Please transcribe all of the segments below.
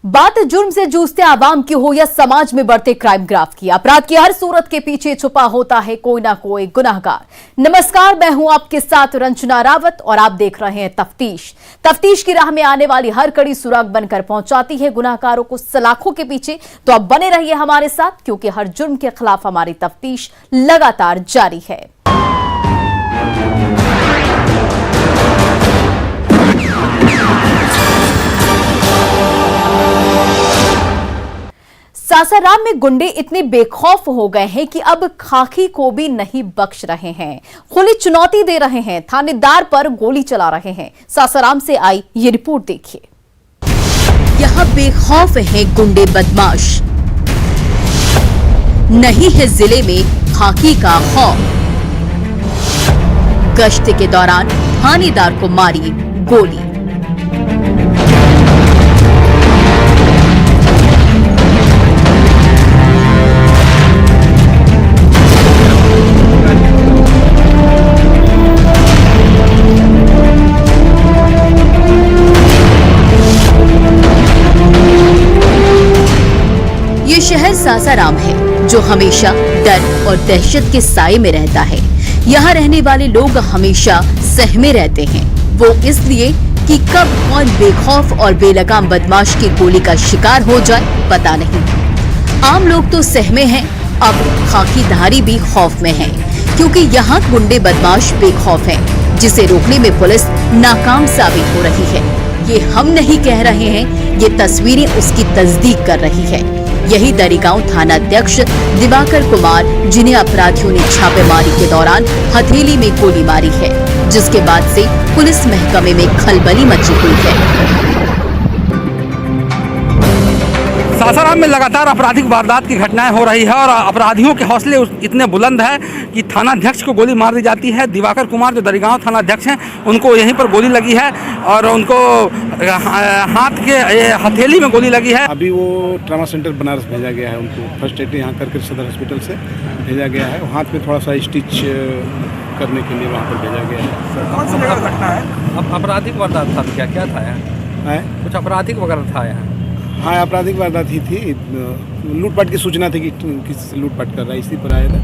बात जुर्म से जूझते आवाम की हो या समाज में बढ़ते क्राइम ग्राफ की, अपराध की हर सूरत के पीछे छुपा होता है कोई ना कोई गुनाहगार। नमस्कार, मैं हूं आपके साथ रंजना रावत और आप देख रहे हैं तफ्तीश की राह में आने वाली हर कड़ी सुराग बनकर पहुंचाती है गुनाहगारों को सलाखों के पीछे। तो अब बने रहिए हमारे साथ, क्योंकि हर जुर्म के खिलाफ हमारी तफ्तीश लगातार जारी है। सासाराम में गुंडे इतने बेखौफ हो गए हैं कि अब खाकी को भी नहीं बख्श रहे हैं, खुली चुनौती दे रहे हैं, थानेदार पर गोली चला रहे हैं। सासाराम से आई ये रिपोर्ट देखिए। यहाँ बेखौफ है गुंडे बदमाश, नहीं है जिले में खाकी का खौफ। गश्त के दौरान थानेदार को मारी गोली। ये शहर सासाराम है जो हमेशा डर और दहशत के साए में रहता है। यहाँ रहने वाले लोग हमेशा सहमे रहते हैं, वो इसलिए कि कब कौन बेखौफ और बेलगाम बदमाश की गोली का शिकार हो जाए पता नहीं। आम लोग तो सहमे हैं, अब खाकीधारी भी खौफ में हैं, क्योंकि यहाँ गुंडे बदमाश बेखौफ हैं, जिसे रोकने में पुलिस नाकाम साबित हो रही है। ये हम नहीं कह रहे हैं, ये तस्वीरें उसकी तस्दीक कर रही है। यही दरिगांव थाना अध्यक्ष दिवाकर कुमार, जिन्हें अपराधियों ने छापेमारी के दौरान हथेली में गोली मारी है, जिसके बाद से पुलिस महकमे में खलबली मची हुई है। सासाराम में लगातार आपराधिक वारदात की घटनाएं हो रही है और अपराधियों के हौसले इतने बुलंद है कि थाना अध्यक्ष को गोली मार दी जाती है। दिवाकर कुमार जो दरिगांव थाना अध्यक्ष हैं, उनको यहीं पर गोली लगी है और उनको हाथ के हथेली में गोली लगी है। अभी वो ट्रामा सेंटर बनारस भेजा गया है, उनको फर्स्ट एड यहाँ करके सदर हॉस्पिटल से भेजा गया है। हाथ में थोड़ा सा स्टिच करने के लिए वहाँ पर भेजा गया है। कौन सी घटना है? आपराधिक वारदात था क्या? क्या था यहाँ? कुछ आपराधिक वगैरह था यहाँ? हाँ, आपराधिक वारदात ही थी। लूटपाट की सूचना थी कि किसी से लूटपाट कर रहा है, इसी पर आया था।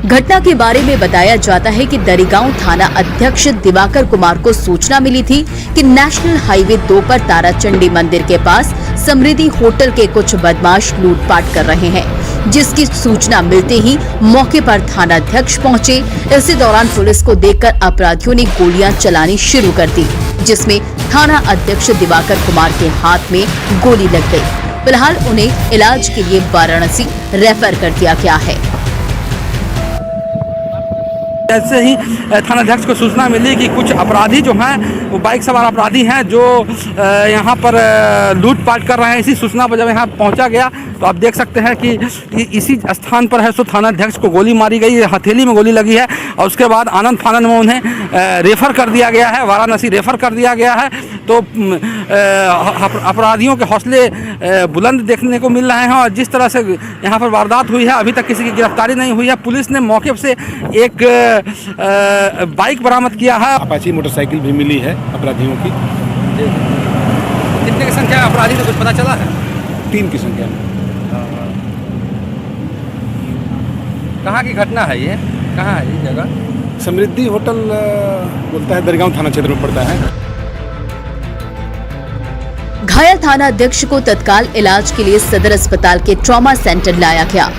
घटना के बारे में बताया जाता है कि दरिगांव थाना अध्यक्ष दिवाकर कुमार को सूचना मिली थी कि नेशनल हाईवे 2 पर ताराचंडी मंदिर के पास समृद्धि होटल के कुछ बदमाश लूटपाट कर रहे हैं, जिसकी सूचना मिलते ही मौके पर थाना अध्यक्ष पहुंचे। इसी दौरान पुलिस को देखकर अपराधियों ने गोलियां चलानी शुरू कर दी, जिसमें थाना अध्यक्ष दिवाकर कुमार के हाथ में गोली लग गई। फिलहाल उन्हें इलाज के लिए वाराणसी रेफर कर दिया गया है। जैसे ही थाना अध्यक्ष को सूचना मिली कि कुछ अपराधी जो हैं वो बाइक सवार अपराधी हैं जो यहाँ पर लूटपाट कर रहे हैं, इसी सूचना पर जब यहाँ पहुँचा गया तो आप देख सकते हैं कि इसी स्थान पर है सो थाना अध्यक्ष को गोली मारी गई, हथेली में गोली लगी है और उसके बाद आनंद फानंद में उन्हें रेफर कर दिया गया है, वाराणसी रेफर कर दिया गया है। तो अपराधियों के हौसले बुलंद देखने को मिल रहे हैं और जिस तरह से यहाँ पर वारदात हुई है, अभी तक किसी की गिरफ्तारी नहीं हुई है। पुलिस ने मौके से एक बाइक बरामद किया है। अपाची मोटरसाइकिल भी मिली है अपराधियों की। कितने की संख्या अपराधी से कुछ पता चला है? 3 की संख्या में। कहाँ की घटना है ये? कहाँ है ये जगह? समृद्धि होटल बोलता है, दरिगांव थाना क्षेत्र में पड़ता है। घायल थाना अध्यक्ष को तत्काल इलाज के लिए सदर अस्पताल के ट्रॉमा सेंटर लाया गया,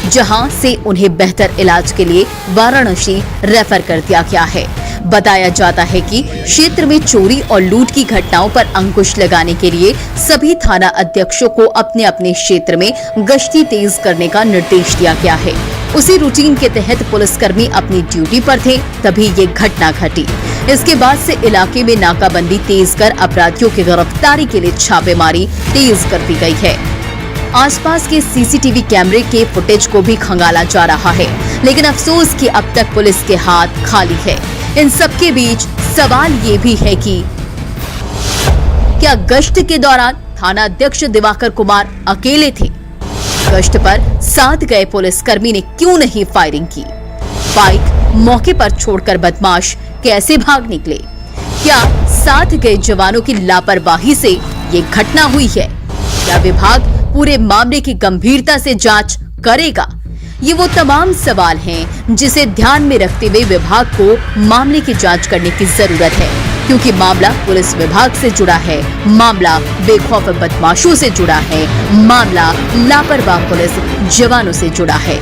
जहां से उन्हें बेहतर इलाज के लिए वाराणसी रेफर कर दिया गया है। बताया जाता है कि क्षेत्र में चोरी और लूट की घटनाओं पर अंकुश लगाने के लिए सभी थाना अध्यक्षों को अपने अपने क्षेत्र में गश्ती तेज करने का निर्देश दिया गया है। उसी रूटीन के तहत पुलिसकर्मी अपनी ड्यूटी पर थे, तभी ये घटना घटी। इसके बाद से इलाके में नाकाबंदी तेज कर अपराधियों की गिरफ्तारी के लिए छापेमारी तेज कर दी गई है। आसपास के सीसीटीवी कैमरे के फुटेज को भी खंगाला जा रहा है, लेकिन अफसोस कि अब तक पुलिस के हाथ खाली है। इन सबके बीच सवाल ये भी है कि क्या गश्त के दौरान थाना अध्यक्ष दिवाकर कुमार अकेले थे? गश्त पर साथ गए पुलिसकर्मी ने क्यों नहीं फायरिंग की? बाइक मौके पर छोड़कर बदमाश कैसे भाग निकले? क्या साथ गए जवानों की लापरवाही से ये घटना हुई है? क्या विभाग पूरे मामले की गंभीरता से जांच करेगा? ये वो तमाम सवाल हैं जिसे ध्यान में रखते हुए विभाग को मामले की जांच करने की जरूरत है, क्योंकि मामला पुलिस विभाग से जुड़ा है, मामला बेखौफ बदमाशों से जुड़ा है, मामला लापरवाह पुलिस जवानों से जुड़ा है।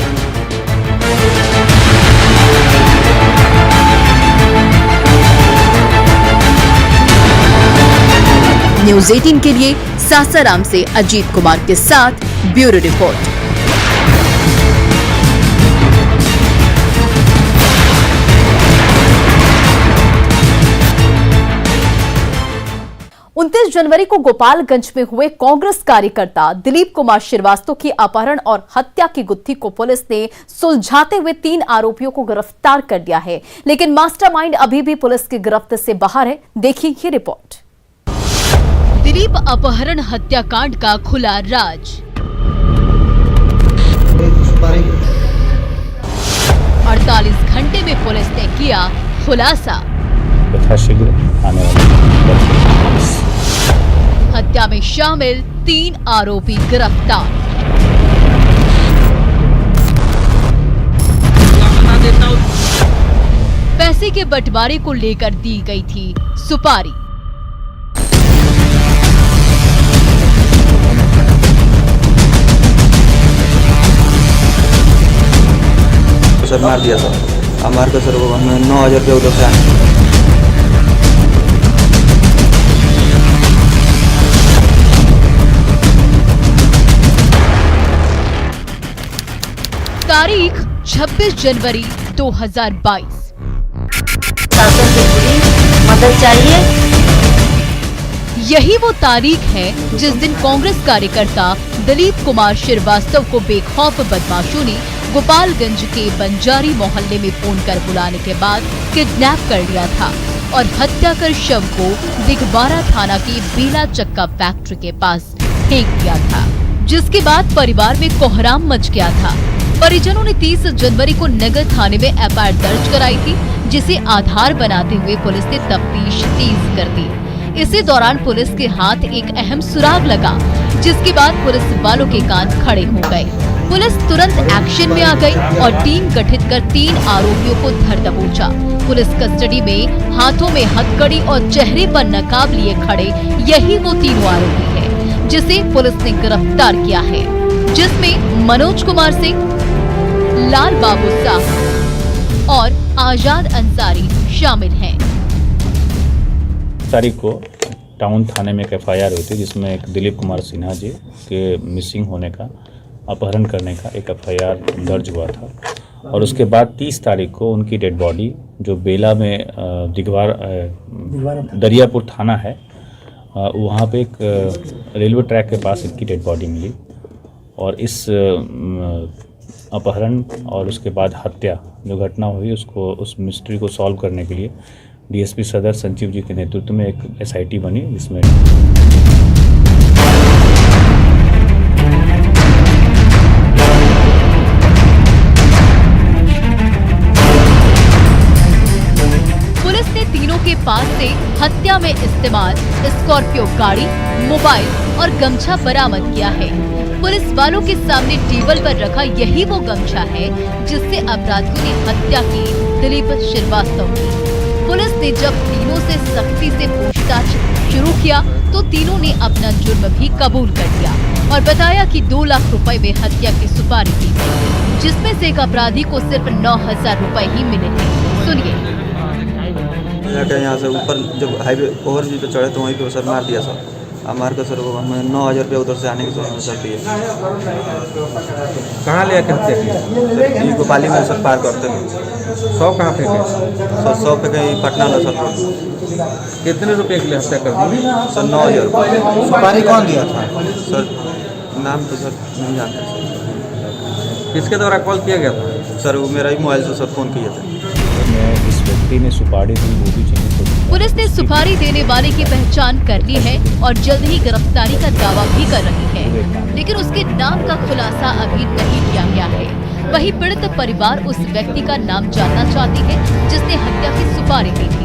न्यूज़ 18 के लिए सासाराम से अजीत कुमार के साथ ब्यूरो रिपोर्ट। 29 जनवरी को गोपालगंज में हुए कांग्रेस कार्यकर्ता दिलीप कुमार श्रीवास्तव की अपहरण और हत्या की गुत्थी को पुलिस ने सुलझाते हुए 3 आरोपियों को गिरफ्तार कर लिया है, लेकिन मास्टरमाइंड अभी भी पुलिस की गिरफ्त से बाहर है। देखिए ये रिपोर्ट। दिलीप अपहरण हत्याकांड का खुला राज। 48 घंटे में पुलिस ने किया खुलासा। यथाशीघ्र आने वाले हत्या में शामिल 3 आरोपी गिरफ्तार। पैसे के बंटवारे को लेकर दी गई थी सुपारी। सर मार दिया सर, मार कर सर वो हमें 9,000 रुपये उधर से आने। तारीख 26 जनवरी 2022। शासन से जुड़ी मदद चाहिए। यही वो तारीख है जिस दिन कांग्रेस कार्यकर्ता दिलीप कुमार श्रीवास्तव को बेखौफ बदमाशों ने गोपालगंज के बंजारी मोहल्ले में फोन कर बुलाने के बाद किडनैप कर लिया था और हत्या कर शव को दिघवारा थाना की बेला चक्का फैक्ट्री के पास फेंक दिया था, जिसके बाद परिवार में कोहराम मच गया था। परिजनों ने 30 जनवरी को नगर थाने में एफआईआर दर्ज कराई थी, जिसे आधार बनाते हुए पुलिस ने तफ्तीश तेज कर दी। इसी दौरान पुलिस के हाथ एक अहम सुराग लगा, जिसके बाद पुलिस वालों के कान खड़े हो गए। पुलिस तुरंत एक्शन में आ गई और टीम गठित कर 3 आरोपियों को धर दबोचा। पुलिस कस्टडी में हाथों में हथकड़ी और चेहरे पर नकाब लिए खड़े यही वो 3 आरोपी है जिसे पुलिस ने गिरफ्तार किया है, जिसमें मनोज कुमार सिंह, लाल बाबू साहब और आजाद अंसारी शामिल हैं। तारीख को टाउन थाने में एक एफआईआर हुई थी, जिसमें एक दिलीप कुमार सिन्हा जी के मिसिंग होने का, अपहरण करने का एक एफआईआर दर्ज हुआ था। और उसके बाद 30 तारीख को उनकी डेड बॉडी जो बेला में दरियापुर थाना है, वहाँ पे एक रेलवे ट्रैक के पास इनकी डेड बॉडी मिली। और इस अपहरण और उसके बाद हत्या जो घटना हुई, उसको उस मिस्ट्री को सॉल्व करने के लिए डीएसपी सदर संजीव जी के नेतृत्व में एक एसआईटी बनी, जिसमें पुलिस ने तीनों के पास से हत्या में इस्तेमाल स्कॉर्पियो गाड़ी, मोबाइल और गमछा बरामद किया है। पुलिस वालों के सामने टेबल पर रखा यही वो गमछा है जिससे अपराधियों ने हत्या की दिलीप श्रीवास्तव की। पुलिस ने जब तीनों से सख्ती से पूछताछ शुरू किया तो तीनों ने अपना जुर्म भी कबूल कर लिया और बताया कि 2 लाख रुपए में हत्या की सुपारी दी गई, जिसमें से एक अपराधी को सिर्फ 9,000 रुपए ही मिले थे। सुनिए। यहाँ से ऊपर जब हाईवे ओवरब्रिज पे चढ़े तो वहीं पे सर मार दिया सर, मार कर सर वो हमें 9,000 रुपये उधर से आने की सोच दिए। कहाँ ले आके हत्या की? गोपाली में सर पार करते हैं। 100 कहाँ फेंके? सर 100 पे कहीं पटना ला सर। कितने रुपए के लिए हत्या कर दी? सर 9,000 रुपये। सुपारी कौन दिया था? सर नाम तो सर नहीं जानते सर। किसके द्वारा कॉल किया गया था? सर वो मेरा ही मोबाइल से सर फ़ोन किए थे। इस व्यक्ति ने सुपारी दी, वो भी चाहिए। पुलिस ने सुपारी देने वाले की पहचान कर ली है और जल्द ही गिरफ्तारी का दावा भी कर रही है, लेकिन उसके नाम का खुलासा अभी नहीं किया गया है। वहीं पीड़ित परिवार उस व्यक्ति का नाम जानना चाहती है जिसने हत्या की सुपारी दी थी।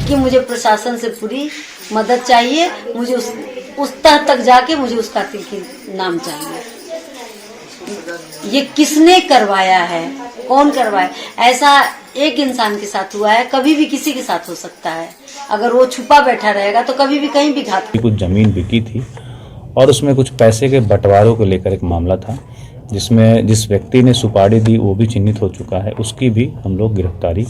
कि मुझे प्रशासन से पूरी मदद चाहिए, मुझे उस तह तक जाके मुझे उस कातिल के नाम चाहिए। ये किसने करवाया है, कौन करवाया? ऐसा एक इंसान के साथ हुआ है, कभी भी किसी के साथ हो सकता है। अगर वो छुपा बैठा रहेगा तो कभी भी कहीं भी घात। कुछ जमीन बिकी थी और उसमें कुछ पैसे के बंटवारों को लेकर एक मामला था, जिसमें जिस व्यक्ति ने सुपारी दी वो भी चिन्हित हो चुका है। उसकी भी हम लोग गिरफ्तारी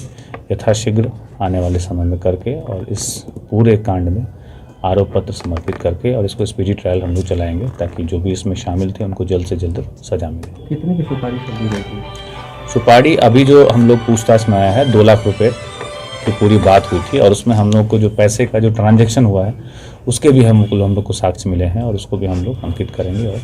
यथाशीघ्र आने वाले समय में करके और इस पूरे कांड में आरोप पत्र समर्पित करके और इसको स्पीडी ट्रायल हम लोग चलाएंगे ताकि जो भी इसमें शामिल थे उनको जल्द से जल्द सजा मिले। कितने की सुपारी दी गई थी? सुपारी अभी जो हम लोग पूछताछ में आया है 2 लाख रुपए की पूरी बात हुई थी और उसमें हम लोग को जो पैसे का जो ट्रांजैक्शन हुआ है उसके भी हम लोग को साक्ष्य मिले हैं और उसको भी हम लोग अंकित करेंगे। और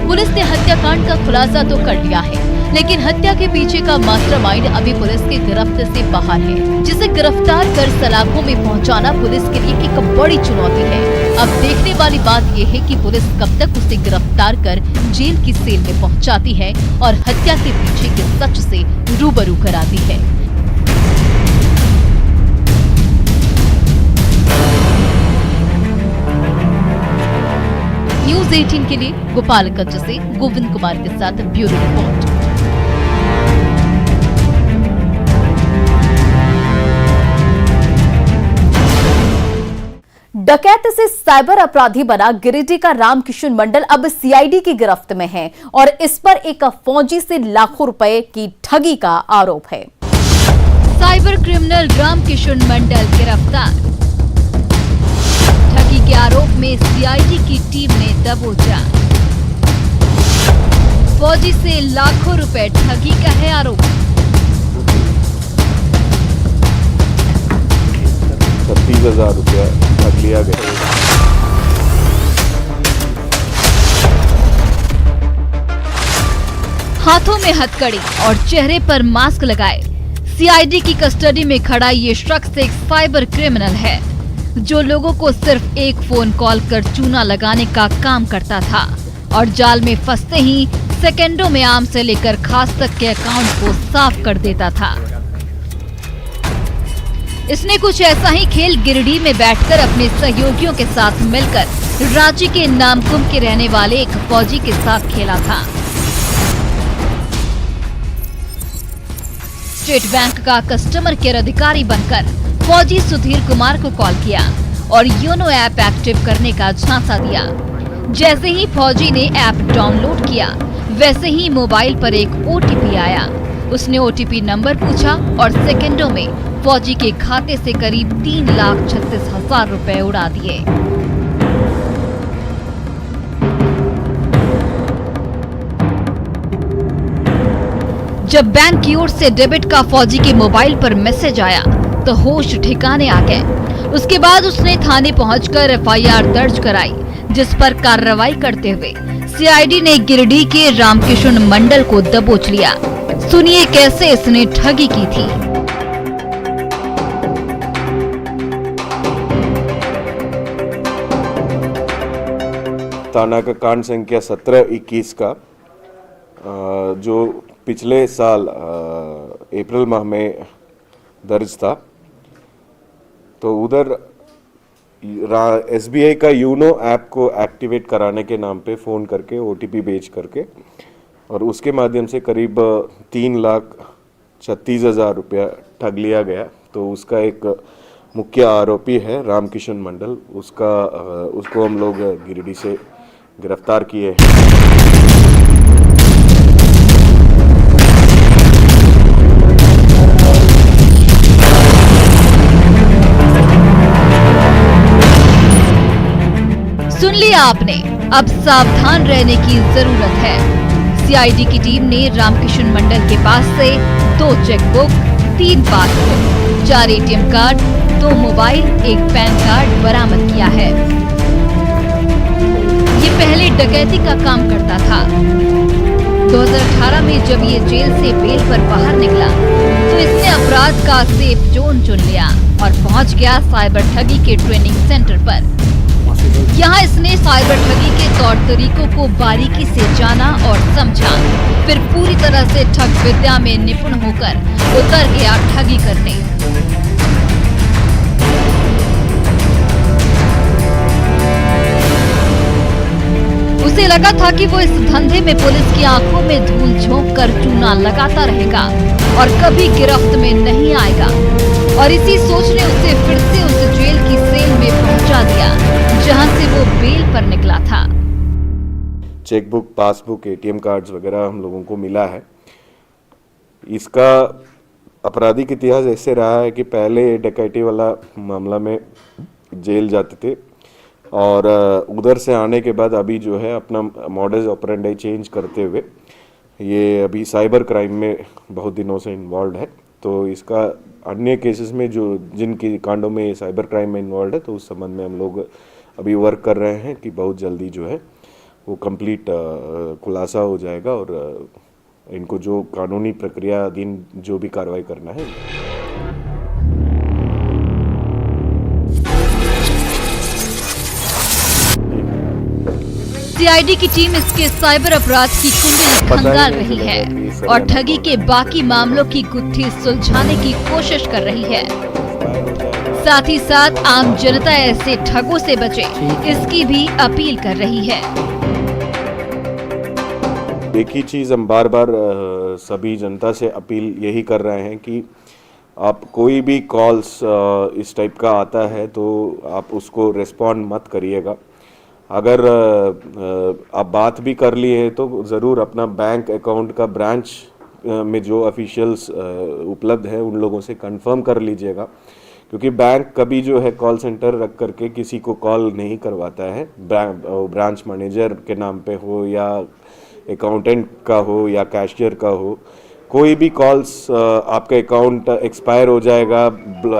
पुलिस ने हत्याकांड का खुलासा तो कर लिया है, लेकिन हत्या के पीछे का मास्टरमाइंड अभी पुलिस की गिरफ्त से बाहर है, जिसे गिरफ्तार कर सलाखों में पहुंचाना पुलिस के लिए एक बड़ी चुनौती है। अब देखने वाली बात यह है कि पुलिस कब तक उसे गिरफ्तार कर जेल की सेल में पहुंचाती है और हत्या के पीछे के सच से रूबरू कराती है। न्यूज़ 18 के लिए गोपालगंज से गोविंद कुमार के साथ ब्यूरो रिपोर्ट। डकैत से साइबर अपराधी बना गिरिडीह का रामकिशन मंडल अब सीआईडी की गिरफ्त में है और इस पर एक फौजी से लाखों रुपए की ठगी का आरोप है। साइबर क्रिमिनल रामकिशन मंडल गिरफ्तार। ठगी के आरोप में सीआईडी की टीम ने दबोचा। फौजी से लाखों रुपए ठगी का है आरोप। 36,000 रुपया ठग लिया गया। हाथों में हथकड़ी और चेहरे पर मास्क लगाए सीआईडी की कस्टडी में खड़ा ये शख्स एक साइबर क्रिमिनल है, जो लोगों को सिर्फ एक फोन कॉल कर चूना लगाने का काम करता था और जाल में फंसते ही सेकंडों में आम से लेकर खास तक के अकाउंट को साफ कर देता था। इसने कुछ ऐसा ही खेल गिरिडीह में बैठकर अपने सहयोगियों के साथ मिलकर रांची के नामकुम के रहने वाले एक फौजी के साथ खेला था। स्टेट बैंक का कस्टमर केयर अधिकारी बनकर फौजी सुधीर कुमार को कॉल किया और योनो ऐप एक्टिव करने का झांसा दिया। जैसे ही फौजी ने ऐप डाउनलोड किया, वैसे ही मोबाइल पर एक ओटीपी आया। उसने ओटीपी नंबर पूछा और सेकंडों में फौजी के खाते से करीब 3,36,000 रुपए उड़ा दिए। जब बैंक की ओर से डेबिट का फौजी के मोबाइल पर मैसेज आया तो होश ठिकाने आ गए। उसके बाद उसने थाने पहुंचकर एफआईआर दर्ज कराई, जिस पर कार्रवाई करते हुए सीआईडी ने गिरिडीह के रामकिशन मंडल को दबोच लिया। सुनिए कैसे इसने ठगी की थी। थाना का कांड संख्या 17-21 का जो पिछले साल अप्रैल माह में दर्ज था, तो उधर एसबीआई का यूनो ऐप को एक्टिवेट कराने के नाम पे फ़ोन करके ओटीपी भेज करके और उसके माध्यम से करीब 3,36,000 रुपया ठग लिया गया। तो उसका एक मुख्य आरोपी है रामकिशन मंडल, उसको हम लोग गिरिडीह से गिरफ्तार किए हैं। सुन लिया आपने, अब सावधान रहने की जरूरत है। सीआईडी की टीम ने रामकिशन मंडल के पास से 2 chequebook, 3 passbook, 4 ATM card, 2 mobile, 1 pan card बरामद किया है। ये पहले डकैती का काम करता था। 2018 में जब ये जेल से बेल पर बाहर निकला तो इसने अपराध का सेफ जोन चुन लिया और पहुंच गया साइबर ठगी के ट्रेनिंग सेंटर पर। यहाँ इसने साइबर ठगी के तौर तरीकों को बारीकी से जाना और समझा, फिर पूरी तरह से ठग विद्या में निपुण होकर उतर गया ठगी करने। उसे लगा था कि वो इस धंधे में पुलिस की आंखों में धूल झोंक कर चूना लगाता रहेगा और कभी गिरफ्त में नहीं आएगा, और इसी सोच ने उसे फिर से उस जेल की सेल में पहुंचा दिया जहां से वो बेल पर निकला था। चेकबुक, पासबुक, एटीएम कार्ड्स वगैरह हम लोगों को मिला है। इसका आपराधिक इतिहास ऐसे रहा है कि पहले डकैती वाला मामला में जेल जाते थे और उधर से आने के बाद अभी जो है अपना मॉडस ऑपरेंडी चेंज करते हुए ये अभी साइबर क्राइम में बहुत दिनों से इन्वॉल्व है। तो इसका अन्य केसेस में जो जिनकी कांडों में साइबर क्राइम में इन्वॉल्व है, तो उस संबंध में हम लोग अभी वर्क कर रहे हैं कि बहुत जल्दी जो है वो कंप्लीट खुलासा हो जाएगा और इनको जो कानूनी प्रक्रिया अधीन जो भी कार्रवाई करना है। सीआईडी की टीम इसके साइबर अपराध की कुंडली खंगाल रही है और ठगी के बाकी मामलों की गुत्थी सुलझाने की कोशिश कर रही है। साथ ही साथ आम जनता ऐसे ठगों से बचे, इसकी भी अपील कर रही है। एक ही चीज़ हम बार बार सभी जनता से अपील यही कर रहे हैं कि आप कोई भी कॉल्स इस टाइप का आता है तो आप उसको रिस्पॉन्ड मत करिएगा। अगर आप बात भी कर लिए हैं तो ज़रूर अपना बैंक अकाउंट का ब्रांच में जो ऑफिशियल्स उपलब्ध है उन लोगों से कंफर्म कर लीजिएगा, क्योंकि बैंक कभी जो है कॉल सेंटर रख करके किसी को कॉल नहीं करवाता है। ब्रांच मैनेजर के नाम पे हो या अकाउंटेंट का हो या कैशियर का हो, कोई भी कॉल्स आपका अकाउंट एक्सपायर हो जाएगा,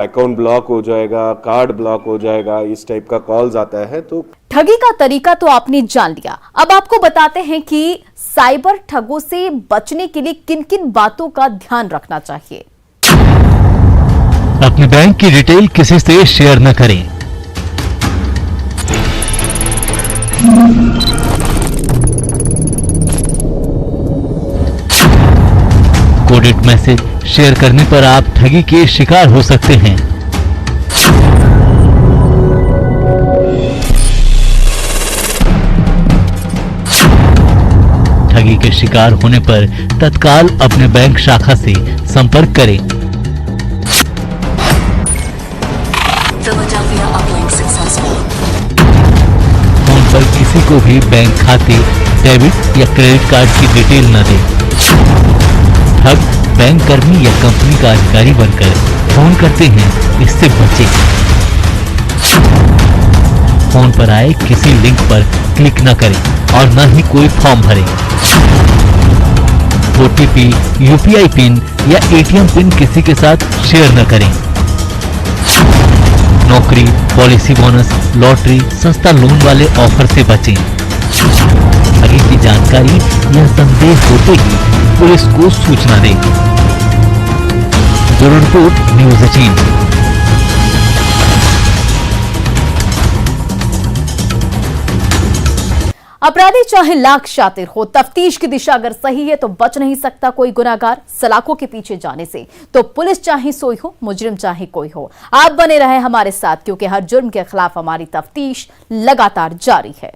अकाउंट ब्लॉक हो जाएगा, कार्ड ब्लॉक हो जाएगा, इस टाइप का कॉल्स आता है। तो ठगी का तरीका तो आपने जान लिया, अब आपको बताते हैं कि साइबर ठगों से बचने के लिए किन किन बातों का ध्यान रखना चाहिए। अपने बैंक की डिटेल किसी से शेयर न करें। कोडेड मैसेज शेयर करने पर आप ठगी के शिकार हो सकते हैं। ठगी के शिकार होने पर तत्काल अपने बैंक शाखा से संपर्क करें। फोन पर किसी को भी बैंक खाते, डेबिट या क्रेडिट कार्ड की डिटेल न दें। ठग बैंक कर्मी या कंपनी का अधिकारी बनकर फोन करते हैं, इससे बचें। फोन पर आए किसी लिंक पर क्लिक न करें और न ही कोई फॉर्म भरें। ओटीपी, यूपीआई पिन या एटीएम पिन किसी के साथ शेयर न करें। नौकरी, पॉलिसी बोनस, लॉटरी, सस्ता लोन वाले ऑफर से बचें। आगे की जानकारी या संदेह होते ही पुलिस को सूचना दें। Bureau report, news 18। अपराधी चाहे लाख शातिर हो, तफ्तीश की दिशा अगर सही है तो बच नहीं सकता कोई गुनाहगार सलाखों के पीछे जाने से। तो पुलिस चाहे सोई हो, मुजरिम चाहे कोई हो, आप बने रहे हमारे साथ, क्योंकि हर जुर्म के खिलाफ हमारी तफ्तीश लगातार जारी है।